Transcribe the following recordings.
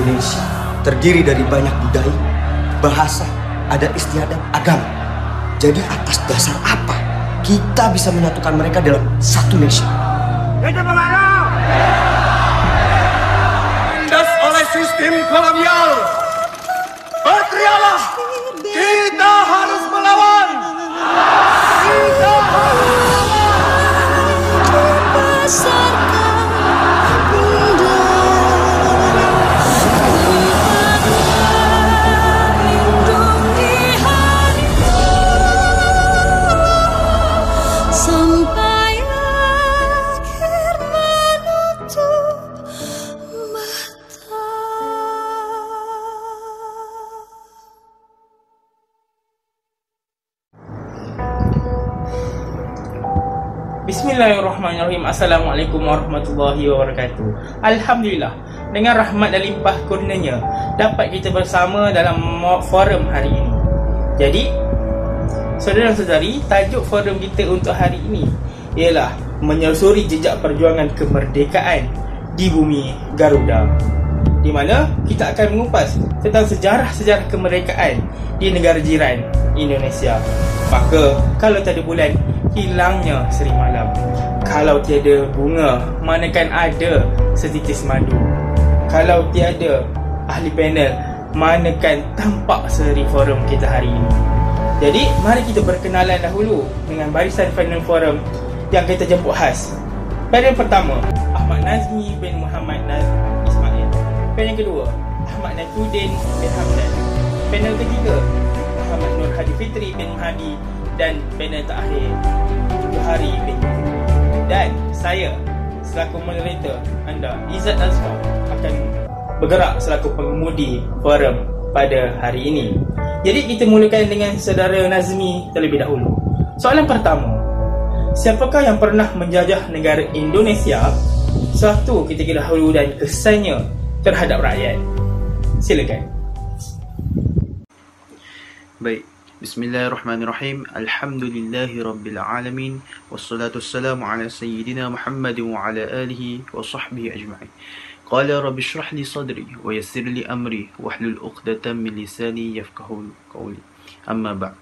Indonesia terdiri dari banyak budaya, bahasa, adat istiadat, agama. Jadi atas dasar apa kita bisa menyatukan mereka dalam satu nation? Kita pengaruh! Tindas oleh sistem kolonial. Berterialah! Kita harus melawan! Kita harus Bismillahirrahmanirrahim. Assalamualaikum warahmatullahi wabarakatuh. Alhamdulillah, dengan rahmat dan limpah kurnianya dapat kita bersama dalam forum hari ini. Jadi, saudara-saudari, tajuk forum kita untuk hari ini ialah menyusuri jejak perjuangan kemerdekaan di bumi Garuda, di mana kita akan mengupas tentang sejarah-sejarah kemerdekaan di negara jiran Indonesia. Maka, kalau tak ada bulan, hilangnya seri malam. Kalau tiada bunga, manakan ada setitis madu. Kalau tiada ahli panel, manakan tampak seri forum kita hari ini. Jadi, mari kita berkenalan dahulu dengan barisan panel forum yang kita jemput khas. Panel pertama, Ahmad Nazmi bin Muhammad Ismail. Panel kedua, Ahmad Naikuddin bin Hamdan. Panel ketiga, Muhammad Nur Hadi Fitri bin Hadi. Dan panel terakhir, Buhari bin Yusuf. Dan saya selaku moderator anda, Izzat Azfar, akan bergerak selaku pengemudi forum pada hari ini. Jadi kita mulakan dengan saudara Nazmi terlebih dahulu. Soalan pertama, siapakah yang pernah menjajah negara Indonesia sewaktu ketika dahulu dan kesannya terhadap rakyat? Silakan. Baik. Bismillahirrahmanirrahim. Alhamdulillahi rabbil alamin. Wassalatu wassalamu ala sayyidina Muhammadin wa ala alihi wa sahbihi ajma'in. Qala rabbi shrah li sadri wa yassir li amri wahlul 'uqdatam min lisani yafqahu qawli. Amma ba'd.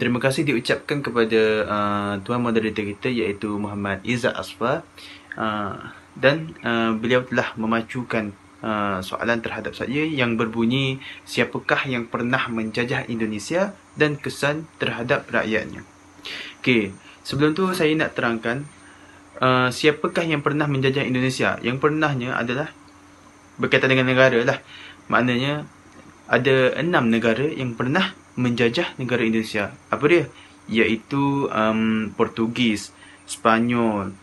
Terima kasih diucapkan kepada tuan moderator kita, iaitu Muhammad Izzat Azfar, dan beliau telah memacukan soalan terhadap saya yang berbunyi, siapakah yang pernah menjajah Indonesia dan kesan terhadap rakyatnya. Okey, sebelum tu saya nak terangkan siapakah yang pernah menjajah Indonesia. Yang pernahnya adalah berkaitan dengan negara lah. Maknanya ada 6 negara yang pernah menjajah negara Indonesia. Apa dia? Iaitu Portugis, Spanyol,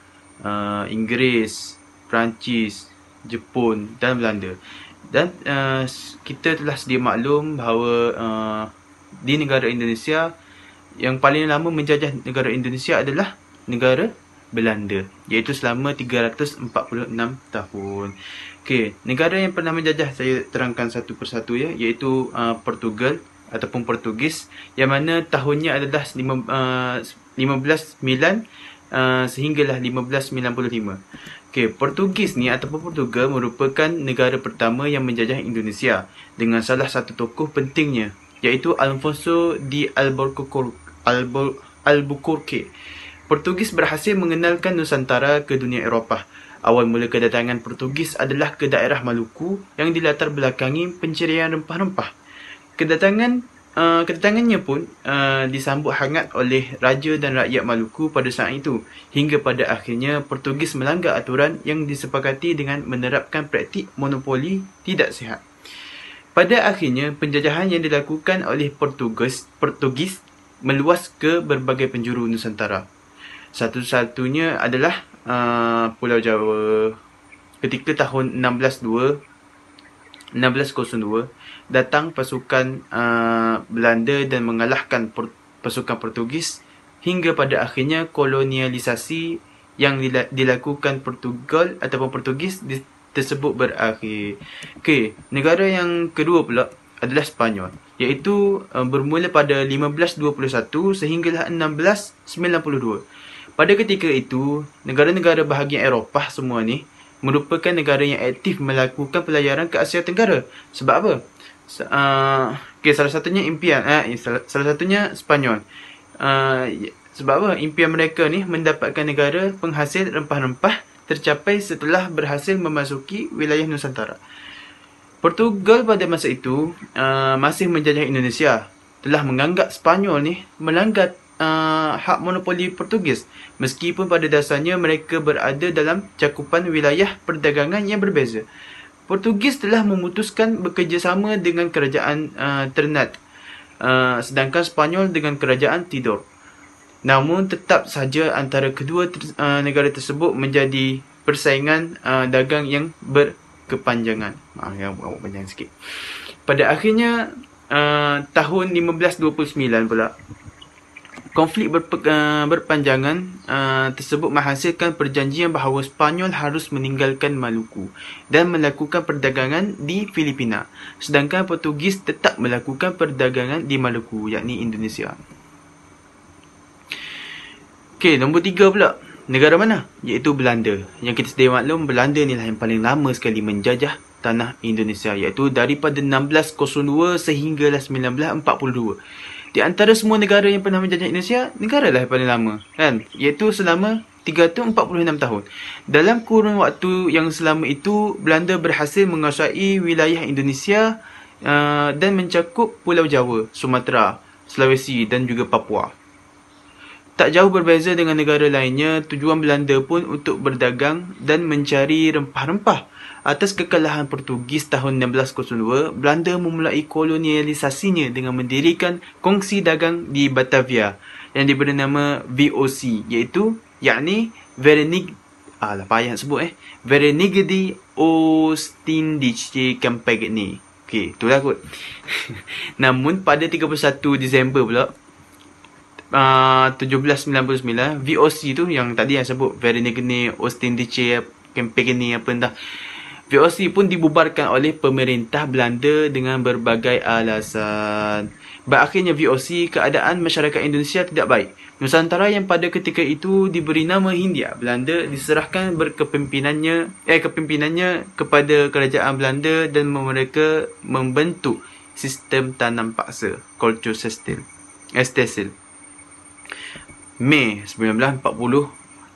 Inggeris, Perancis, Jepun dan Belanda. Dan kita telah sedia maklum bahawa di negara Indonesia yang paling lama menjajah negara Indonesia adalah negara Belanda, iaitu selama 346 tahun. Okey, negara yang pernah menjajah saya terangkan satu persatu ya, iaitu Portugal ataupun Portugis, yang mana tahunnya adalah 1509 sehinggalah 1595. Okey, Portugis ni ataupun Portugal merupakan negara pertama yang menjajah Indonesia dengan salah satu tokoh pentingnya, iaitu Alfonso de Albuquerque. Portugis berhasil mengenalkan Nusantara ke dunia Eropah. Awal mula kedatangan Portugis adalah ke daerah Maluku yang dilatar belakangi pencerian rempah-rempah. Kedatangannya pun disambut hangat oleh raja dan rakyat Maluku pada saat itu, hingga pada akhirnya Portugis melanggar aturan yang disepakati dengan menerapkan praktik monopoli tidak sihat. Pada akhirnya, penjajahan yang dilakukan oleh Portugis meluas ke berbagai penjuru Nusantara. Satu-satunya adalah Pulau Jawa. Ketika tahun 1602 datang pasukan Belanda dan mengalahkan pasukan Portugis, hingga pada akhirnya kolonialisasi yang dilakukan Portugal ataupun Portugis tersebut berakhir. Okey, negara yang kedua pula adalah Spanyol, iaitu bermula pada 1521 sehinggalah 1692. Pada ketika itu, negara-negara bahagian Eropah semua ni merupakan negara yang aktif melakukan pelayaran ke Asia Tenggara. Sebab apa? Salah satunya salah satunya Spanyol. Sebab apa? Impian mereka ni mendapatkan negara penghasil rempah-rempah tercapai setelah berhasil memasuki wilayah Nusantara. Portugal pada masa itu masih menjajah Indonesia, telah menganggap Spanyol ni melanggar hak monopoli Portugis, meskipun pada dasarnya mereka berada dalam cakupan wilayah perdagangan yang berbeza. Portugis telah memutuskan bekerjasama dengan kerajaan Ternate, sedangkan Spanyol dengan kerajaan Tidor. Namun tetap saja antara kedua negara tersebut menjadi persaingan dagang yang berkepanjangan. Yang panjang sikit. Pada akhirnya tahun 1529 pula, konflik berpanjangan tersebut menghasilkan perjanjian bahawa Spanyol harus meninggalkan Maluku dan melakukan perdagangan di Filipina, sedangkan Portugis tetap melakukan perdagangan di Maluku, yakni Indonesia. Okey, nombor 3 pula. Negara mana? Iaitu Belanda. Yang kita sedia maklum, Belanda ni lah yang paling lama sekali menjajah tanah Indonesia, iaitu daripada 1602 sehinggalah 1942. Di antara semua negara yang pernah menjajah Indonesia, negara lah yang paling lama, kan? Iaitu selama 346 tahun. Dalam kurun waktu yang selama itu, Belanda berhasil menguasai wilayah Indonesia dan mencakup Pulau Jawa, Sumatera, Sulawesi dan juga Papua. Tak jauh berbeza dengan negara lainnya, tujuan Belanda pun untuk berdagang dan mencari rempah-rempah. Atas kekalahan Portugis tahun 1602, Belanda memulai kolonialisasinya dengan mendirikan kongsi dagang di Batavia yang diberi nama VOC, iaitu Verenigde de Oostindische Compagnie. Okey, itulah kot. Namun pada 31 Disember pula 1799, VOC tu yang tadi yang sebut Verenigde Oostindische Compagnie apa entah, VOC pun dibubarkan oleh pemerintah Belanda dengan berbagai alasan. Berakhirnya VOC, keadaan masyarakat Indonesia tidak baik. Nusantara yang pada ketika itu diberi nama Hindia Belanda diserahkan kepimpinan kepada kerajaan Belanda dan mereka membentuk sistem tanam paksa, culture system, STSL. Mei 1940,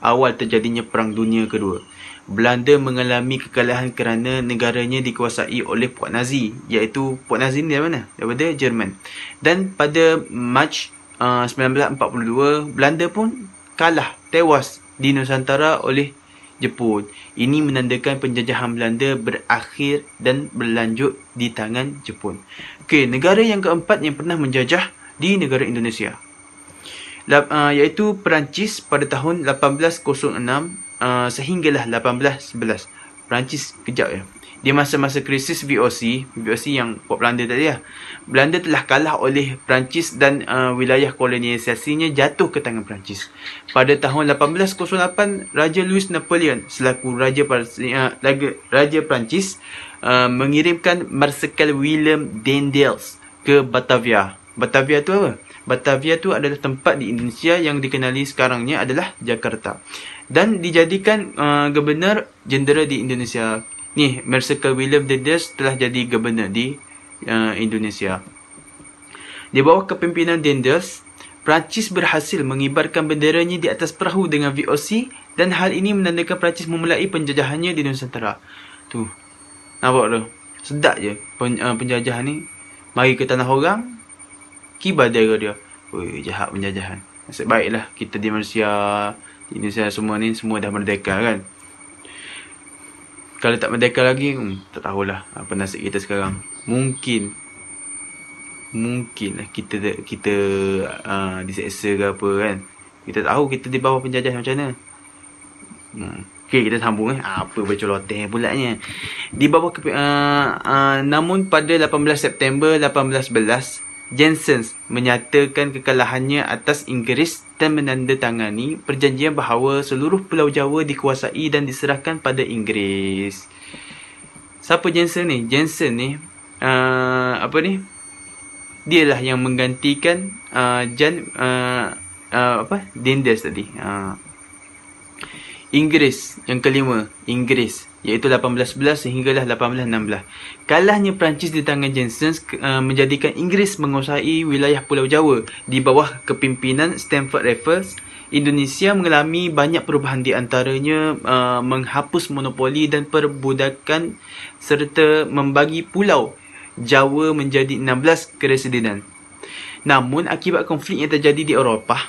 awal terjadinya Perang Dunia Kedua. Belanda mengalami kekalahan kerana negaranya dikuasai oleh puak Nazi, iaitu puak Nazi ni dari mana? Daripada Jerman. Dan pada Mac 1942, Belanda pun kalah, tewas di Nusantara oleh Jepun. Ini menandakan penjajahan Belanda berakhir dan berlanjut di tangan Jepun. Okey, negara yang keempat yang pernah menjajah di negara Indonesia, iaitu Perancis pada tahun 1806 sehinggalah 1811. Perancis kejap ya. Di masa-masa krisis VOC yang buat Belanda tadi lah, Belanda telah kalah oleh Perancis dan wilayah kolonialisasinya jatuh ke tangan Perancis. Pada tahun 1808, Raja Louis Napoleon selaku Raja Perancis mengirimkan Marsekal William Daendels ke Batavia. Batavia tu apa? Batavia tu adalah tempat di Indonesia yang dikenali sekarangnya adalah Jakarta, dan dijadikan Gubernur Jendera di Indonesia. Ni Marsekal William Daendels telah jadi Gubernur di Indonesia. Di bawah kepimpinan Daendels, Perancis berhasil mengibarkan benderanya di atas perahu dengan VOC, dan hal ini menandakan Perancis memulai penjajahannya di Nusantara. Tu, nampak tu? Sedap je penjajahan ni. Mari ke tanah orang, kibar dia. Oi, jahat penjajahan. Nasib baiklah kita di Malaysia, di Indonesia semua ni semua dah merdeka kan. Kalau tak merdeka lagi, tak tahulah apa nasib kita sekarang. Mungkin lah kita diseksa ke apa kan. Kita tahu kita di bawah penjajah macam mana. Okey, kita sambung apa bercoloteh pulanya. Di bawah namun pada 18 September 1811, Jensen menyatakan kekalahannya atas Inggeris dan menandatangani perjanjian bahawa seluruh Pulau Jawa dikuasai dan diserahkan pada Inggeris. Siapa Jensen ni? Jensen ni dialah yang menggantikan Daendels tadi. Inggeris yang kelima, Inggeris iaitu 1811 sehinggalah 1816. Kalahnya Perancis di tangan Janssen menjadikan Inggeris menguasai wilayah Pulau Jawa di bawah kepimpinan Stamford Raffles. Indonesia mengalami banyak perubahan, di antaranya menghapus monopoli dan perbudakan serta membagi Pulau Jawa menjadi 16 keresidenan. Namun akibat konflik yang terjadi di Eropah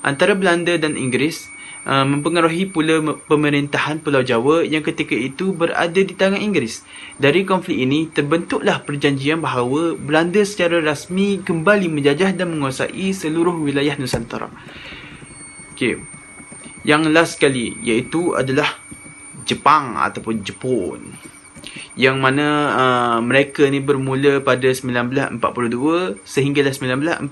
antara Belanda dan Inggeris mempengaruhi pula pemerintahan Pulau Jawa yang ketika itu berada di tangan Inggeris. Dari konflik ini terbentuklah perjanjian bahawa Belanda secara rasmi kembali menjajah dan menguasai seluruh wilayah Nusantara. Okey. Yang last sekali iaitu adalah Jepang ataupun Jepun. Yang mana mereka ni bermula pada 1942 sehinggalah 1945.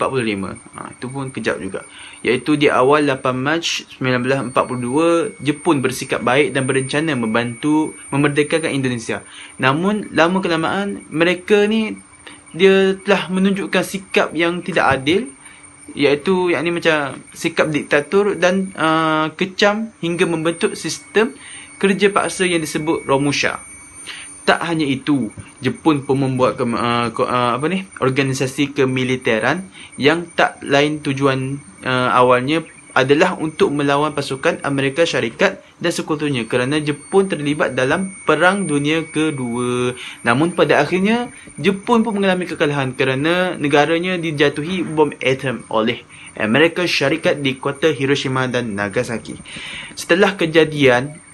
Itu pun kejap juga. Iaitu di awal 8 Mac 1942, Jepun bersikap baik dan berencana membantu memerdekakan Indonesia. Namun lama kelamaan mereka ni dia telah menunjukkan sikap yang tidak adil, iaitu yakni macam sikap diktator dan kecam hingga membentuk sistem kerja paksa yang disebut Romusha. Tak hanya itu, Jepun pun membuat organisasi kemiliteran yang tak lain tujuan awalnya adalah untuk melawan pasukan Amerika Syarikat dan sekutunya kerana Jepun terlibat dalam Perang Dunia Kedua. Namun pada akhirnya, Jepun pun mengalami kekalahan kerana negaranya dijatuhi bom atom oleh Amerika Syarikat di kota Hiroshima dan Nagasaki. Setelah kejadian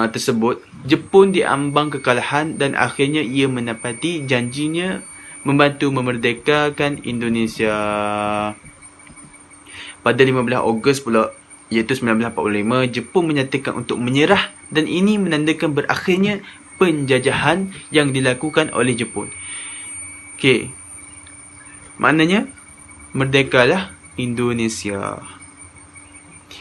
tersebut, Jepun diambang kekalahan dan akhirnya ia menepati janjinya membantu memerdekakan Indonesia. Pada 15 Ogos pula, iaitu 1945, Jepun menyatakan untuk menyerah dan ini menandakan berakhirnya penjajahan yang dilakukan oleh Jepun. Okey. Maknanya merdekalah Indonesia.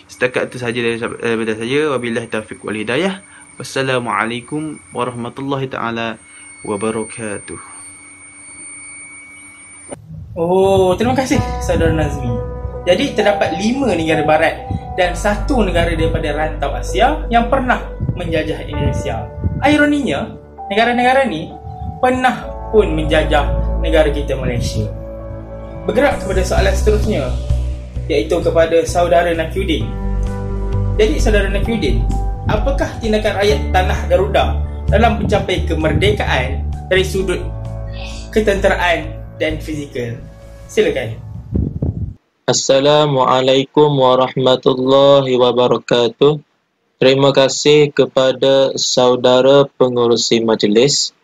Setakat itu sahaja daripada saya. Wabillahi taufiq wal hidayah. Wassalamualaikum warahmatullahi taala wabarakatuh. Oh, terima kasih Saudara Nazmi. Jadi terdapat 5 negara barat dan 1 negara daripada rantau Asia yang pernah menjajah Indonesia. Ironinya, negara-negara ni pernah pun menjajah negara kita Malaysia. Bergerak kepada soalan seterusnya, iaitu kepada Saudara Nafiuddin. Jadi Saudara Nafiuddin, apakah tindakan rakyat tanah Garuda dalam mencapai kemerdekaan dari sudut ketenteraan dan fizikal? Silakan. Assalamualaikum warahmatullahi wabarakatuh. Terima kasih kepada saudara pengerusi majlis.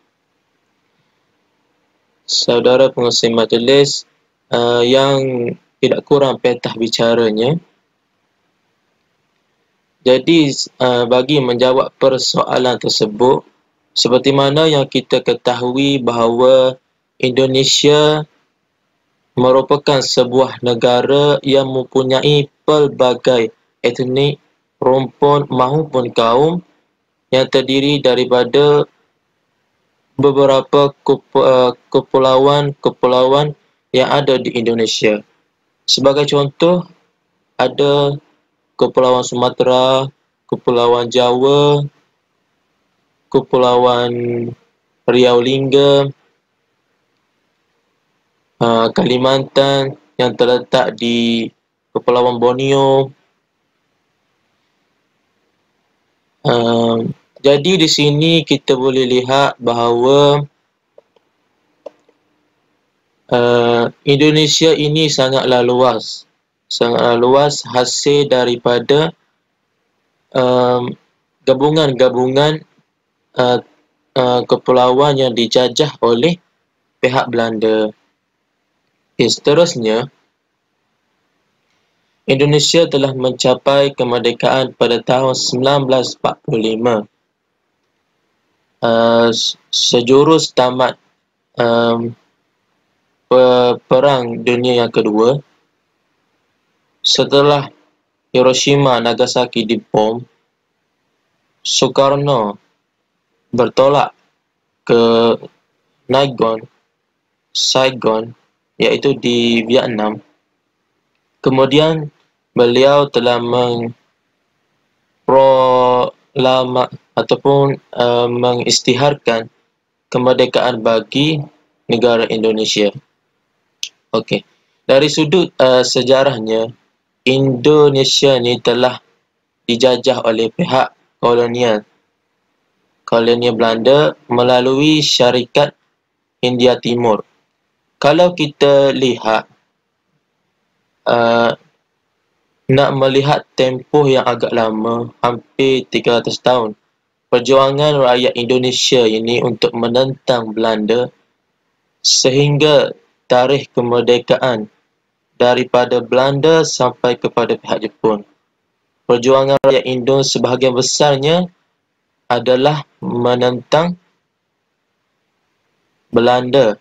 Saudara pengerusi majlis yang tidak kurang petah bicaranya. Jadi bagi menjawab persoalan tersebut, seperti mana yang kita ketahui bahawa Indonesia merupakan sebuah negara yang mempunyai pelbagai etnik, rumpun maupun kaum yang terdiri daripada beberapa kepulauan yang ada di Indonesia. Sebagai contoh, ada Kepulauan Sumatera, Kepulauan Jawa, Kepulauan Riau Lingga, Kalimantan yang terletak di Kepulauan Borneo. Jadi di sini kita boleh lihat bahawa Indonesia ini sangatlah luas. Sangatlah luas hasil daripada gabungan-gabungan kepulauan yang dijajah oleh pihak Belanda. Seterusnya, Indonesia telah mencapai kemerdekaan pada tahun 1945. Sejurus tamat Perang Dunia yang Kedua, setelah Hiroshima Nagasaki dibom, Soekarno bertolak ke Saigon, iaitu di Vietnam. Kemudian beliau telah mengaklama ataupun mengisytiharkan kemerdekaan bagi negara Indonesia. Okey. Dari sudut sejarahnya, Indonesia ni telah dijajah oleh pihak kolonial Belanda melalui Syarikat India Timur. Kalau kita lihat nak melihat tempoh yang agak lama, hampir 300 tahun, perjuangan rakyat Indonesia ini untuk menentang Belanda sehingga tarikh kemerdekaan daripada Belanda sampai kepada pihak Jepun. Perjuangan rakyat Indo sebahagian besarnya adalah menentang Belanda.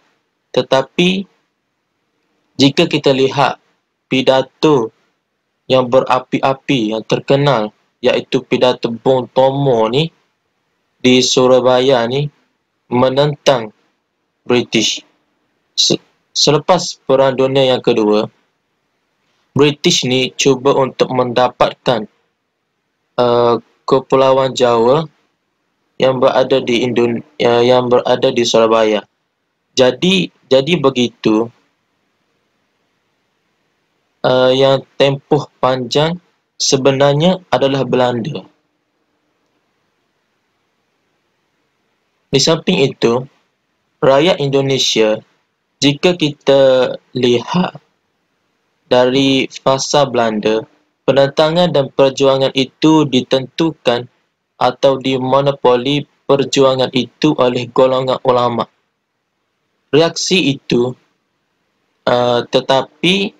Tetapi jika kita lihat pidato yang berapi-api, yang terkenal, iaitu pidato Bung Tomo ni di Surabaya ni menentang British. Selepas Perang Dunia yang Kedua, British ni cuba untuk mendapatkan Kepulauan Jawa yang berada di Surabaya. Jadi begitu, yang tempoh panjang sebenarnya adalah Belanda. Di samping itu, rakyat Indonesia, jika kita lihat dari fasa Belanda, penentangan dan perjuangan itu ditentukan atau dimonopoli perjuangan itu oleh golongan ulama. Reaksi itu tetapi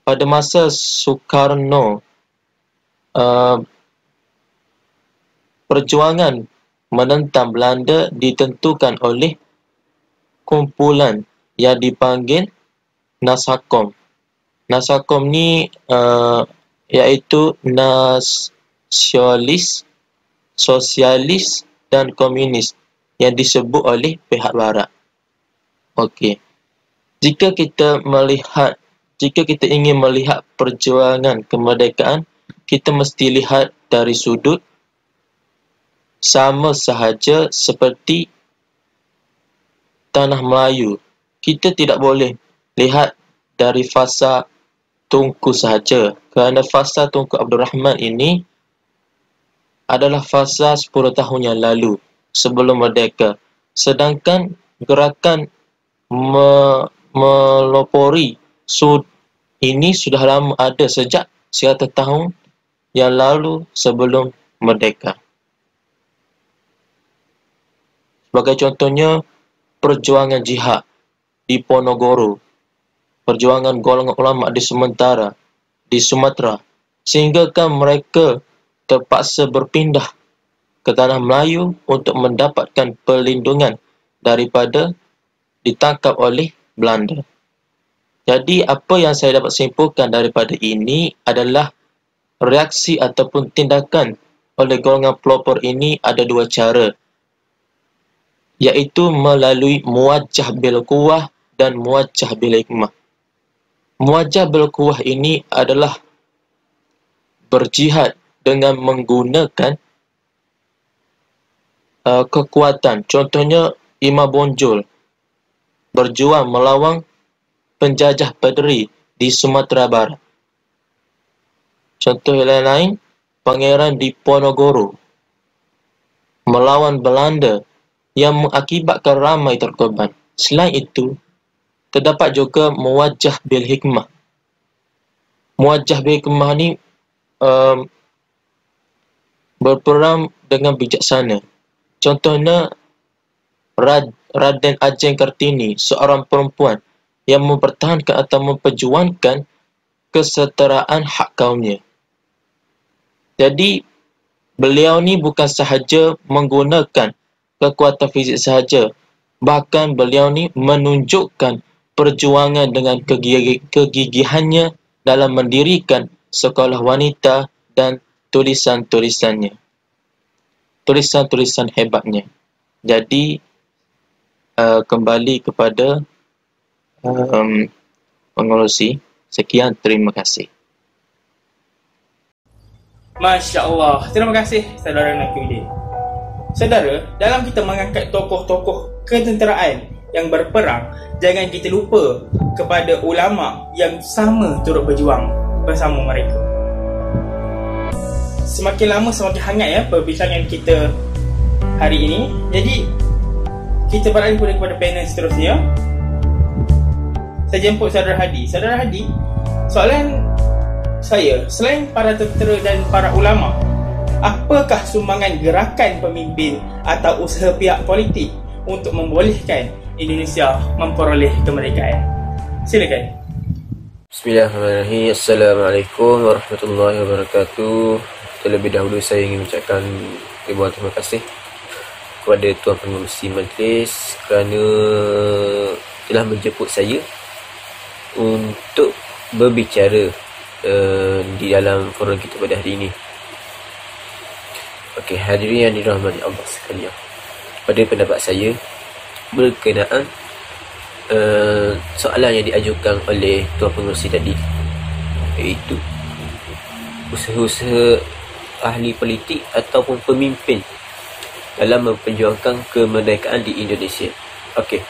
pada masa Soekarno, perjuangan menentang Belanda ditentukan oleh kumpulan yang dipanggil Nasakom. Nasakom ni iaitu nasionalis, sosialis dan komunis yang disebut oleh pihak barat. Okey. Jika kita ingin melihat perjuangan kemerdekaan, kita mesti lihat dari sudut sama sahaja seperti tanah Melayu. Kita tidak boleh lihat dari fasa Tunku sahaja, kerana fasa Tunku Abdul Rahman ini adalah fasa 10 tahun yang lalu sebelum merdeka. Sedangkan gerakan melopori ini sudah lama ada sejak 100 tahun yang lalu sebelum merdeka. Sebagai contohnya, perjuangan jihad di Ponorogo, perjuangan golongan ulama di Sumatera, sehingga kan mereka terpaksa berpindah ke tanah Melayu untuk mendapatkan perlindungan daripada ditangkap oleh Belanda. Jadi apa yang saya dapat simpulkan daripada ini adalah reaksi ataupun tindakan oleh golongan pelopor ini ada dua cara, iaitu melalui muwajjah bil quwwah dan muwajjah bil hikmah. Muwajjah bil quwwah ini adalah berjihad dengan menggunakan kekuatan. Contohnya Imam Bonjol berjuang melawan penjajah Pedri di Sumatera Barat. Contoh yang lain, Pangeran Diponegoro melawan Belanda yang mengakibatkan ramai terkorban. Selain itu, terdapat juga muwajjah bil hikmah. Muwajjah bil hikmah ni berperang dengan bijaksana. Contohnya Raden Ajeng Kartini, seorang perempuan yang mempertahankan atau memperjuangkan kesetaraan hak kaumnya. Jadi, beliau ni bukan sahaja menggunakan kekuatan fizik sahaja, bahkan beliau ni menunjukkan perjuangan dengan kegigihannya dalam mendirikan sekolah wanita dan tulisan-tulisan hebatnya. Jadi, kembali kepada pengerusi. Sekian, terima kasih. Masya Allah. Terima kasih saudara Nakudin. Saudara, dalam kita mengangkat tokoh-tokoh ketenteraan yang berperang, jangan kita lupa kepada ulama yang sama turut berjuang bersama mereka. Semakin lama semakin hangat ya perbincangan kita hari ini. Jadi kita beralih kepada panel seterusnya. Saya jemput saudara Hadi. Saudara Hadi, soalan saya, selain para tentera dan para ulama, apakah sumbangan gerakan pemimpin atau usaha pihak politik untuk membolehkan Indonesia memperoleh kemerdekaan? Silakan. Bismillahirrahmanirrahim. Assalamualaikum warahmatullahi wabarakatuh. Terlebih dahulu saya ingin mengucapkan ribuan terima kasih kepada Tuan Pengerusi Majlis kerana telah menjemput saya untuk berbicara di dalam forum kita pada hari ini. Okey, hadirin yang dirahmati Allah sekalian. Pada pendapat saya berkenaan soalan yang diajukan oleh Tuan Pengerusi tadi, iaitu usaha-usaha ahli politik ataupun pemimpin dalam memperjuangkan kemerdekaan di Indonesia. Okey,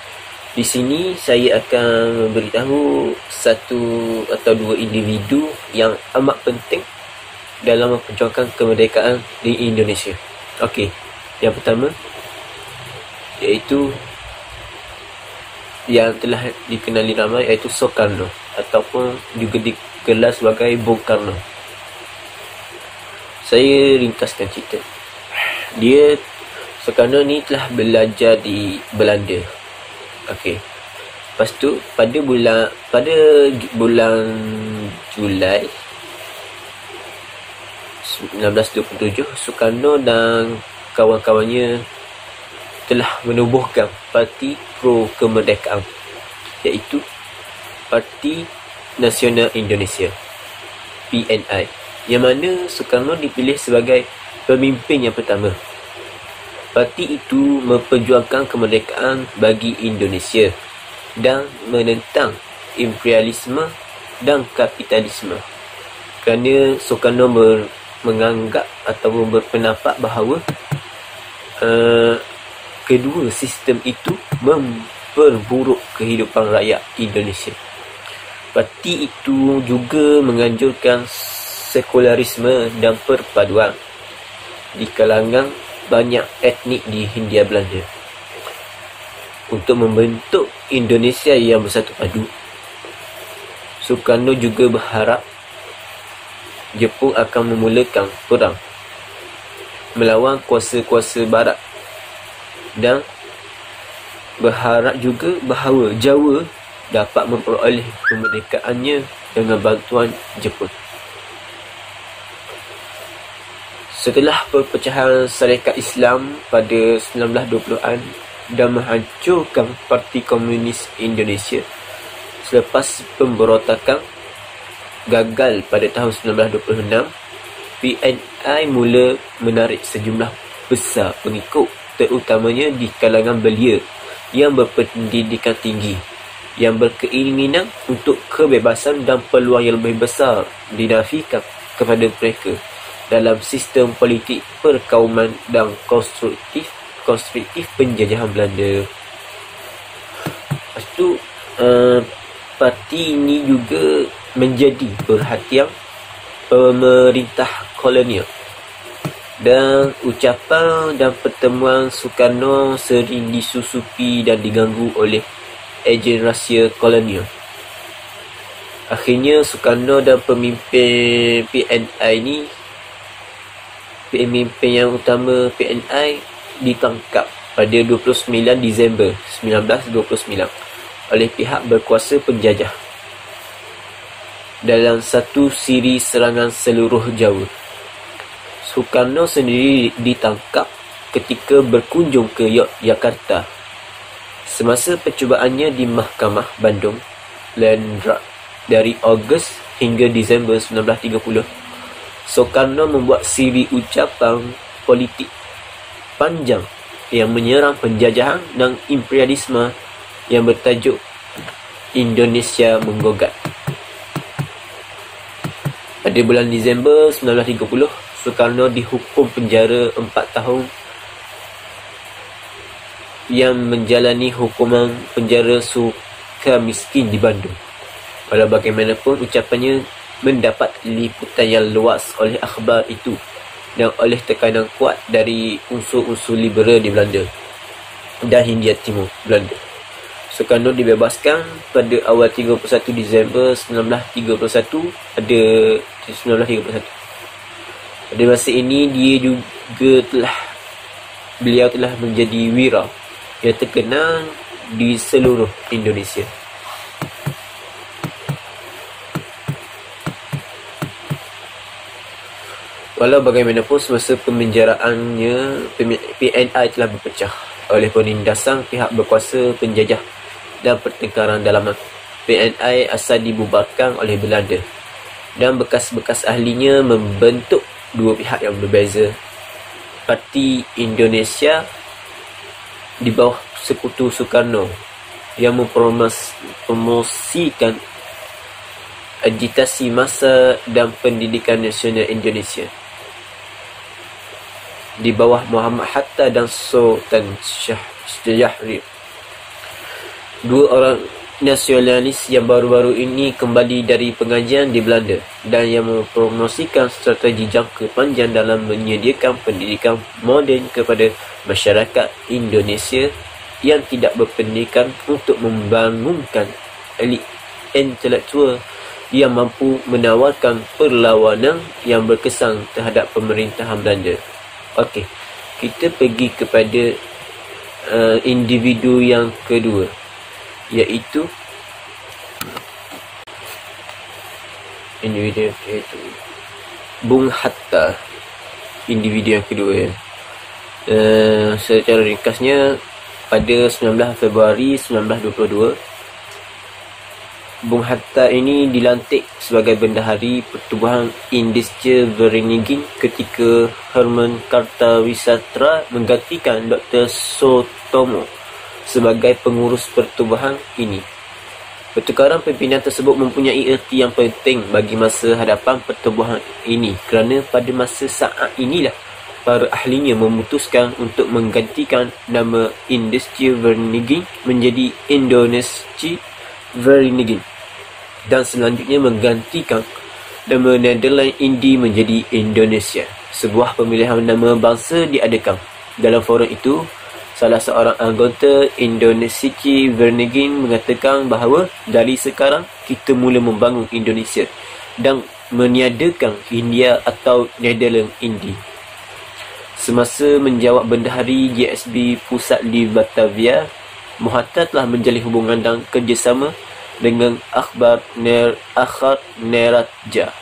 di sini saya akan memberitahu satu atau dua individu yang amat penting dalam memperjuangkan kemerdekaan di Indonesia. Okey, yang pertama iaitu yang telah dikenali ramai, iaitu Soekarno ataupun juga digelar sebagai Bung Karno. Saya ringkaskan cerita. Soekarno ni telah belajar di Belanda. Okey. Lepas tu pada bulan Julai 1927, Soekarno dan kawan-kawannya telah menubuhkan Parti Pro Kemerdekaan, iaitu Parti Nasional Indonesia, PNI, yang mana Soekarno dipilih sebagai pemimpin yang pertama. Parti itu memperjuangkan kemerdekaan bagi Indonesia dan menentang imperialisme dan kapitalisme. Kerana Soekarno menganggap atau berpendapat bahawa kedua sistem itu memperburuk kehidupan rakyat Indonesia. Parti itu juga menganjurkan sekularisme dan perpaduan di kalangan banyak etnik di Hindia Belanda untuk membentuk Indonesia yang bersatu padu. Soekarno juga berharap Jepun akan memulakan perang melawan kuasa-kuasa barat dan berharap juga bahawa Jawa dapat memperoleh kemerdekaannya dengan bantuan Jepun. Setelah perpecahan Syarikat Islam pada 1920-an dan menghancurkan Parti Komunis Indonesia selepas pemberontakan gagal pada tahun 1926, PNI mula menarik sejumlah besar pengikut, terutamanya di kalangan belia yang berpendidikan tinggi, yang berkeinginan untuk kebebasan dan peluang yang lebih besar dinafikan kepada mereka dalam sistem politik perkauman dan konstruktif penjajahan Belanda. Lepas tu parti ini juga menjadi perhatian pemerintah kolonial, dan ucapan dan pertemuan Soekarno sering disusupi dan diganggu oleh ejen rahsia kolonial. Akhirnya Soekarno dan pemimpin yang utama PNI ditangkap pada 29 Disember 1929 oleh pihak berkuasa penjajah dalam satu siri serangan seluruh Jawa. Soekarno sendiri ditangkap ketika berkunjung ke Yogyakarta semasa percubaannya di Mahkamah Bandung Landrat dari Ogos hingga Disember 1930. Soekarno membuat siri ucapan politik panjang yang menyerang penjajahan dan imperialisme yang bertajuk Indonesia Menggugat. Pada bulan Disember 1930, Soekarno dihukum penjara 4 tahun yang menjalani hukuman penjara suka miskin di Bandung. Walau bagaimanapun, ucapannya mendapat liputan yang luas oleh akhbar itu dan oleh tekanan kuat dari unsur-unsur liberal di Belanda dan Hindia Timur Belanda. Soekarno dibebaskan pada awal 31 Disember 1931. Pada masa ini beliau telah menjadi wira yang terkenal di seluruh Indonesia. Walau bagaimanapun, semasa pemenjaraannya, PNI telah berpecah oleh penindasan pihak berkuasa, penjajah dan pertengkaran dalaman. PNI asal dibubarkan oleh Belanda dan bekas-bekas ahlinya membentuk dua pihak yang berbeza. Parti Indonesia di bawah Sekutu Soekarno yang mempromosikan agitasi massa dan pendidikan nasional Indonesia di bawah Muhammad Hatta dan Sultan Syahrir. Dua orang nasionalis yang baru-baru ini kembali dari pengajian di Belanda dan yang mempromosikan strategi jangka panjang dalam menyediakan pendidikan moden kepada masyarakat Indonesia yang tidak berpendidikan untuk membangunkan elit intelektual yang mampu menawarkan perlawanan yang berkesan terhadap pemerintahan Belanda. Okey, kita pergi kepada individu yang kedua, iaitu Bung Hatta. Individu yang kedua ya. Secara ringkasnya, pada 19 Februari 1922, Bung Hatta ini dilantik sebagai Bendahari Pertubuhan Industri Vereniging ketika Herman Kartawisatra menggantikan Dr. Sutomo sebagai pengurus pertubuhan ini. Pertukaran pimpinan tersebut mempunyai erti yang penting bagi masa hadapan pertubuhan ini kerana pada masa saat inilah para ahlinya memutuskan untuk menggantikan nama Industri Vereniging menjadi Indonesci Vereniging dan selanjutnya menggantikan nama Netherlands Indi menjadi Indonesia. Sebuah pemilihan nama bangsa diadakan. Dalam forum itu, salah seorang anggota Indonesci Vereniging mengatakan bahawa dari sekarang kita mula membangun Indonesia dan meniadakan Hindia atau Netherlands Indi. Semasa menjawab Bendahari GSB Pusat di Batavia, Hatta telah menjalin hubungan dan kerjasama dengan Akhbar Neradja.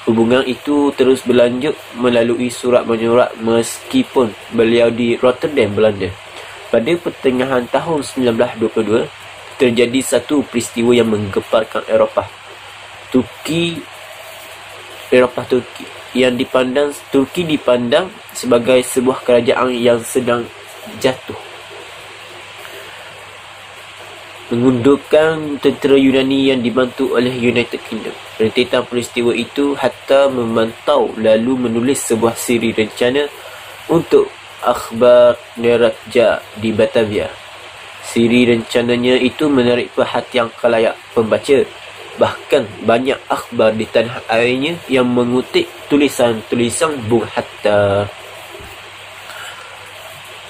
Hubungan itu terus berlanjut melalui surat menyurat meskipun beliau di Rotterdam, Belanda. Pada pertengahan tahun 1922, terjadi satu peristiwa yang menggemparkan Eropah Turki yang Turki dipandang sebagai sebuah kerajaan yang sedang jatuh. Mengundurkan tentera Yunani yang dibantu oleh United Kingdom. Rentetan peristiwa itu Hatta memantau lalu menulis sebuah siri rencana untuk Akhbar Neradja di Batavia. Siri rencananya itu menarik perhatian khalayak pembaca. Bahkan banyak akhbar di tanah airnya yang mengutip tulisan-tulisan Bung Hatta.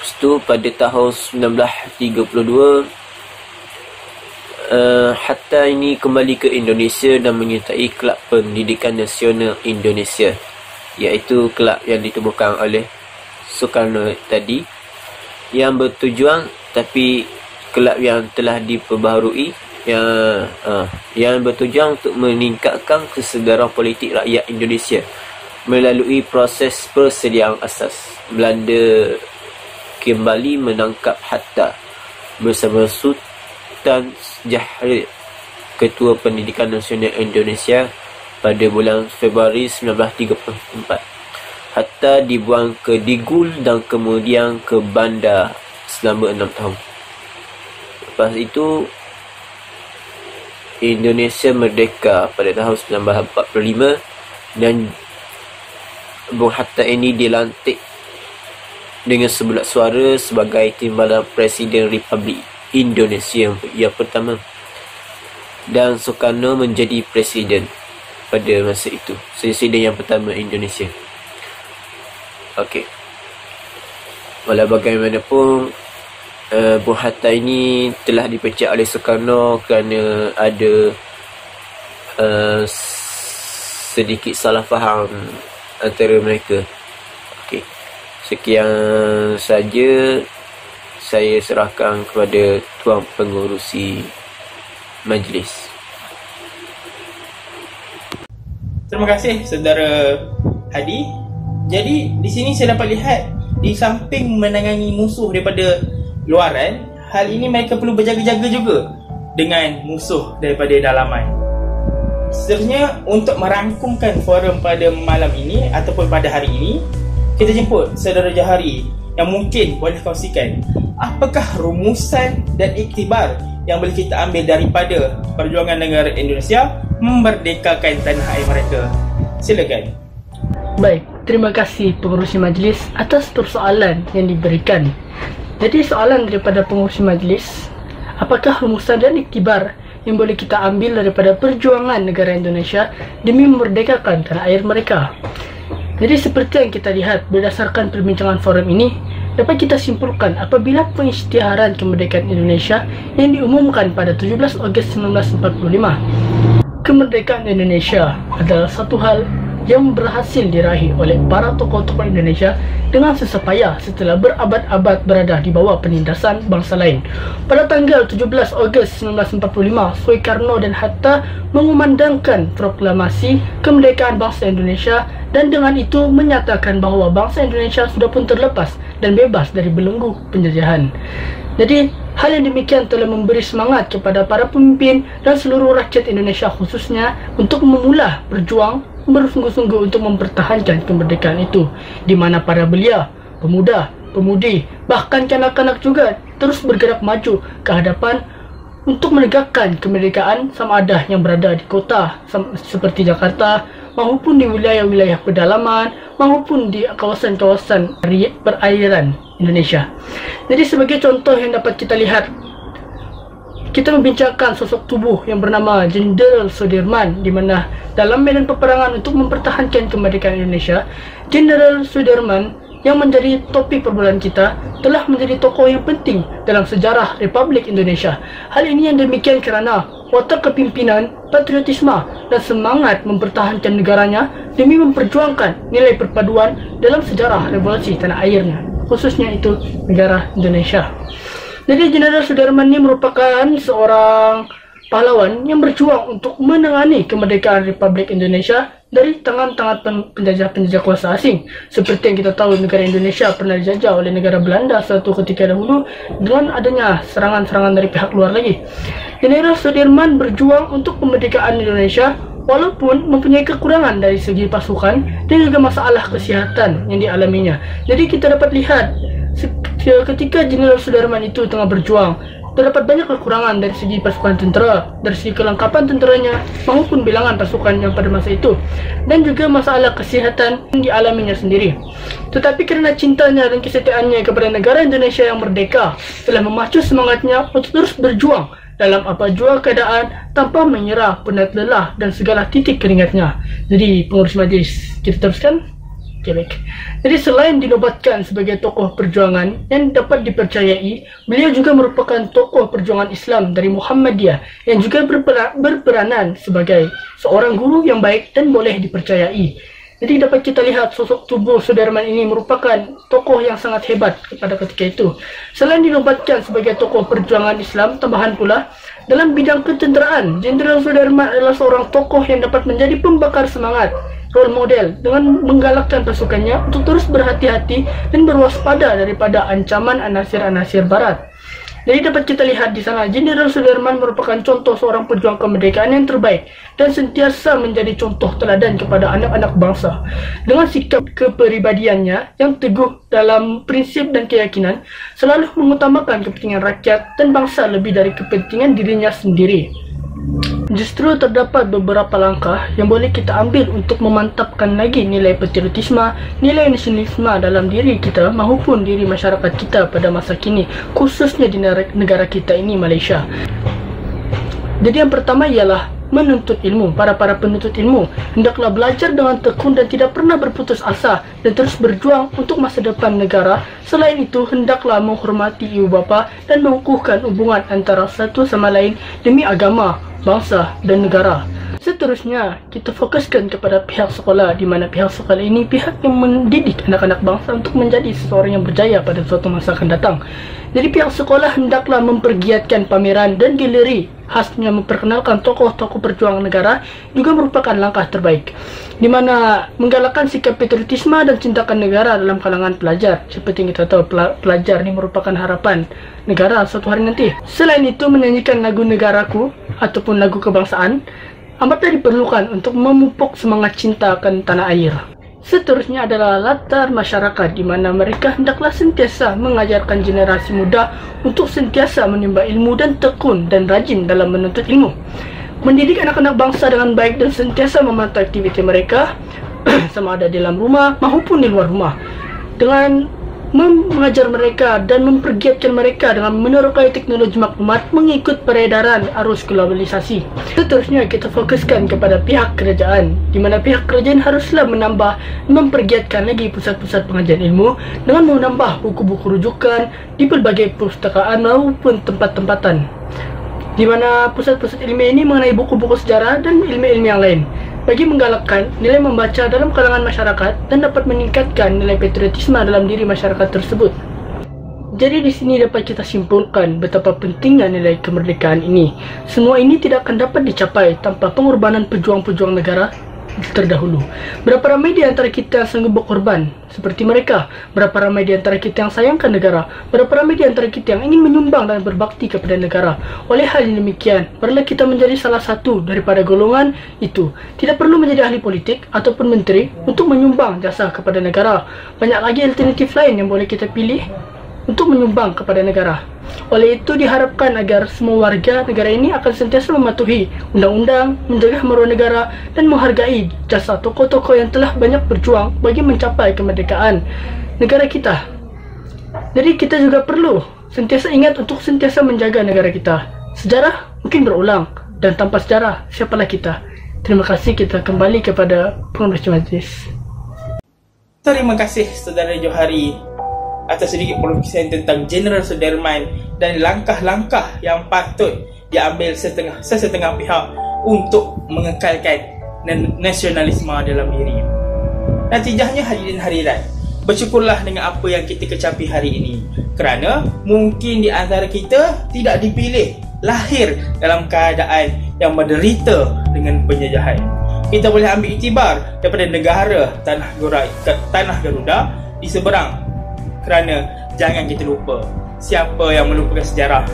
Lepas itu pada tahun 1932, Hatta ini kembali ke Indonesia dan menyertai Kelab Pendidikan Nasional Indonesia, iaitu kelab yang ditubuhkan oleh Soekarno tadi, yang bertujuan, tapi kelab yang telah diperbaharui, yang bertujuan untuk meningkatkan kesedaran politik rakyat Indonesia melalui proses persediaan asas. Belanda kembali menangkap Hatta bersama Sultan Syahrir, Ketua Pendidikan Nasional Indonesia, pada bulan Februari 1934. Hatta dibuang ke Digul dan kemudian ke Banda selama 6 tahun. Lepas itu, Indonesia merdeka pada tahun 1945 dan Bung Hatta ini dilantik dengan sebulat suara sebagai timbalan Presiden Republik Indonesia yang pertama, dan Sukarno menjadi presiden pada masa itu, presiden yang pertama Indonesia. Okey, walau bagaimanapun Bung Hatta ini telah dipecat oleh Sukarno kerana ada sedikit salah faham antara mereka. Okey, sekian saja saya serahkan kepada tuan pengurusi majlis. Terima kasih saudara Hadi. Jadi di sini saya dapat lihat, di samping menangani musuh daripada luaran, hal ini mereka perlu berjaga-jaga juga dengan musuh daripada dalaman. Seterusnya, untuk merangkumkan forum pada malam ini ataupun pada hari ini, kita jemput saudara Johari yang mungkin boleh kongsikan apakah rumusan dan iktibar yang boleh kita ambil daripada perjuangan negara Indonesia memerdekakan tanah air mereka. Silakan. Baik, terima kasih pengurusi majlis atas persoalan yang diberikan. Jadi soalan daripada pengurusi majlis, apakah rumusan dan iktibar yang boleh kita ambil daripada perjuangan negara Indonesia demi memerdekakan tanah air mereka? Jadi seperti yang kita lihat berdasarkan perbincangan forum ini, dapat kita simpulkan apabila pengisytiharan kemerdekaan Indonesia yang diumumkan pada 17 Ogos 1945, kemerdekaan Indonesia adalah satu hal yang berhasil diraih oleh para tokoh-tokoh Indonesia dengan susah payah setelah berabad-abad berada di bawah penindasan bangsa lain. Pada tanggal 17 Ogos 1945, Soekarno dan Hatta mengumandangkan proklamasi kemerdekaan bangsa Indonesia dan dengan itu menyatakan bahawa bangsa Indonesia sudah pun terlepas dan bebas dari belenggu penjajahan. Jadi, hal yang demikian telah memberi semangat kepada para pemimpin dan seluruh rakyat Indonesia khususnya untuk memula berjuang bersungguh-sungguh untuk mempertahankan kemerdekaan itu, di mana para belia, pemuda, pemudi, bahkan kanak-kanak juga terus bergerak maju ke hadapan untuk menegakkan kemerdekaan sama ada yang berada di kota seperti Jakarta maupun di wilayah-wilayah pedalaman maupun di kawasan-kawasan perairan Indonesia. Jadi sebagai contoh yang dapat kita lihat, kita membincangkan sosok tubuh yang bernama Jenderal Sudirman, di mana dalam medan peperangan untuk mempertahankan kemerdekaan Indonesia, Jenderal Sudirman yang menjadi topik perbualan kita telah menjadi tokoh yang penting dalam sejarah Republik Indonesia. Hal ini yang demikian kerana watak kepimpinan, patriotisme dan semangat mempertahankan negaranya demi memperjuangkan nilai perpaduan dalam sejarah revolusi tanah airnya, khususnya itu negara Indonesia. Jadi Jenderal Sudirman ini merupakan seorang pahlawan yang berjuang untuk menangani kemerdekaan Republik Indonesia dari tangan-tangan penjajah-penjajah kuasa asing. Seperti yang kita tahu, negara Indonesia pernah dijajah oleh negara Belanda suatu ketika dahulu dengan adanya serangan-serangan dari pihak luar lagi. Jenderal Sudirman berjuang untuk kemerdekaan Indonesia walaupun mempunyai kekurangan dari segi pasukan dan juga masalah kesihatan yang dialaminya. Jadi kita dapat lihat ketika Jenderal Sudirman itu tengah berjuang, terdapat banyak kekurangan dari segi pasukan tentera, dari segi kelengkapan tenteranya maupun bilangan pasukan yang pada masa itu, dan juga masalah kesihatan yang dialaminya sendiri. Tetapi kerana cintanya dan kesetiaannya kepada negara Indonesia yang merdeka telah memacu semangatnya untuk terus berjuang dalam apa jua keadaan tanpa menyerah, penat lelah dan segala titik keringatnya. Jadi pengurus majlis, kita teruskan. Okay, baik. Jadi selain dinobatkan sebagai tokoh perjuangan yang dapat dipercayai, beliau juga merupakan tokoh perjuangan Islam dari Muhammadiyah yang juga berperanan sebagai seorang guru yang baik dan boleh dipercayai. Jadi dapat kita lihat sosok tubuh Sudirman ini merupakan tokoh yang sangat hebat pada ketika itu. Selain dinobatkan sebagai tokoh perjuangan Islam, tambahan pula dalam bidang ketenteraan, Jenderal Sudirman adalah seorang tokoh yang dapat menjadi pembakar semangat, role model dengan menggalakkan pasukannya untuk terus berhati-hati dan berwaspada daripada ancaman anasir-anasir barat. Jadi dapat kita lihat di sana Jenderal Sudirman merupakan contoh seorang pejuang kemerdekaan yang terbaik dan sentiasa menjadi contoh teladan kepada anak-anak bangsa. Dengan sikap kepribadiannya yang teguh dalam prinsip dan keyakinan, selalu mengutamakan kepentingan rakyat dan bangsa lebih dari kepentingan dirinya sendiri. Justru terdapat beberapa langkah yang boleh kita ambil untuk memantapkan lagi nilai patriotisme, nilai nasionalisme dalam diri kita maupun diri masyarakat kita pada masa kini, khususnya di negara kita ini, Malaysia. Jadi yang pertama ialah menuntut ilmu. Para penuntut ilmu hendaklah belajar dengan tekun dan tidak pernah berputus asa dan terus berjuang untuk masa depan negara. Selain itu, hendaklah menghormati ibu bapa dan mengukuhkan hubungan antara satu sama lain demi agama, bangsa dan negara. Seterusnya, kita fokuskan kepada pihak sekolah, di mana pihak sekolah ini pihak yang mendidik anak-anak bangsa untuk menjadi seseorang yang berjaya pada suatu masa akan datang. Jadi pihak sekolah hendaklah mempergiatkan pameran dan galeri khasnya memperkenalkan tokoh-tokoh perjuangan negara juga merupakan langkah terbaik, di mana menggalakkan sikap patriotisme dan cintakan negara dalam kalangan pelajar. Seperti yang kita tahu, pelajar ini merupakan harapan negara suatu hari nanti. Selain itu, menyanyikan lagu negaraku ataupun lagu kebangsaan amatlah diperlukan untuk memupuk semangat cinta akan tanah air. Seterusnya adalah latar masyarakat, di mana mereka hendaklah sentiasa mengajarkan generasi muda untuk sentiasa menimba ilmu dan tekun dan rajin dalam menuntut ilmu. Mendidik anak-anak bangsa dengan baik dan sentiasa memantau aktiviti mereka sama ada di dalam rumah maupun di luar rumah, dengan mengajar mereka dan mempergiatkan mereka dengan menerokai teknologi maklumat mengikut peredaran arus globalisasi. Seterusnya, kita fokuskan kepada pihak kerajaan, di mana pihak kerajaan haruslah mempergiatkan lagi pusat-pusat pengajian ilmu dengan menambah buku-buku rujukan di berbagai perpustakaan maupun tempat-tempatan, di mana pusat-pusat ilmu ini mengenai buku-buku sejarah dan ilmu-ilmu yang lain, bagi menggalakkan nilai membaca dalam kalangan masyarakat dan dapat meningkatkan nilai patriotisme dalam diri masyarakat tersebut. Jadi di sini dapat kita simpulkan betapa pentingnya nilai kemerdekaan ini. Semua ini tidak akan dapat dicapai tanpa pengorbanan pejuang-pejuang negara terdahulu. Berapa ramai di antara kita yang sanggup berkorban seperti mereka? Berapa ramai di antara kita yang sayangkan negara? Berapa ramai di antara kita yang ingin menyumbang dan berbakti kepada negara? Oleh hal yang demikian, marilah kita menjadi salah satu daripada golongan itu. Tidak perlu menjadi ahli politik ataupun menteri untuk menyumbang jasa kepada negara. Banyak lagi alternatif lain yang boleh kita pilih untuk menyumbang kepada negara. Oleh itu, diharapkan agar semua warga negara ini akan sentiasa mematuhi undang-undang, menjaga maruah negara dan menghargai jasa tokoh-tokoh yang telah banyak berjuang bagi mencapai kemerdekaan negara kita. Jadi kita juga perlu sentiasa ingat untuk sentiasa menjaga negara kita. Sejarah mungkin berulang, dan tanpa sejarah, siapalah kita? Terima kasih, kita kembali kepada pengurus majlis. Terima kasih Saudara Johari atas sedikit perkongsian tentang Jeneral Sudirman dan langkah-langkah yang patut diambil sesetengah pihak untuk mengekalkan nasionalisme dalam diri. Natijahnya, hadirin hadirat, bersyukurlah dengan apa yang kita kecapi hari ini, kerana mungkin di antara kita tidak dipilih lahir dalam keadaan yang menderita dengan penjajahan. Kita boleh ambil iktibar daripada negara Tanah Garuda di seberang, kerana jangan kita lupa, siapa yang melupakan sejarah,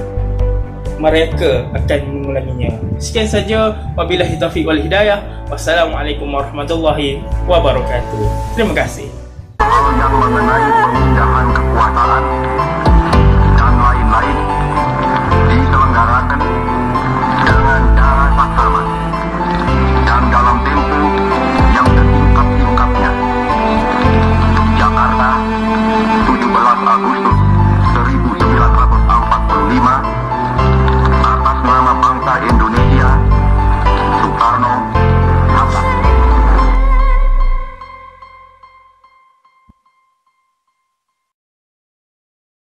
mereka akan mengulanginya. Sekian saja, wabillahi taufiq wal hidayah. Wassalamualaikum warahmatullahi wabarakatuh. Terima kasih. Hal yang mengenai pemindahan kekuasaan dan lain-lain diselenggarakan dengan cara saksama dan dalam tempo yang sesingkat-singkatnya. Jakarta, 17 Agustus